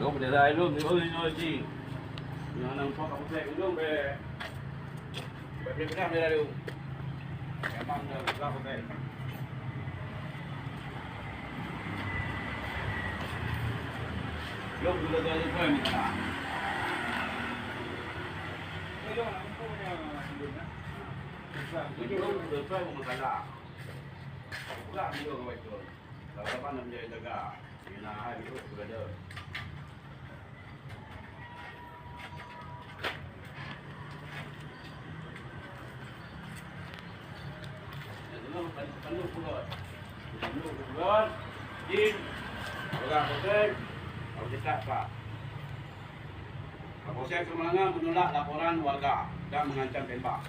Kau boleh dah ilmu ni boleh ni. Yang nampak aku saya ilmu be. Berbeda dia lalu. Memang dah aku saya. Yo sudah dah ada poin ni. Itu sudah poin masalah. Bukan dia kau itu. Kalau apa nak menjadi jaga. Mina hai itu sudah ada. Penuh pulot, jin, orang hotel, kalau cetak pak. Kapolsek Semarang menolak laporan warga dan mengancam tembak.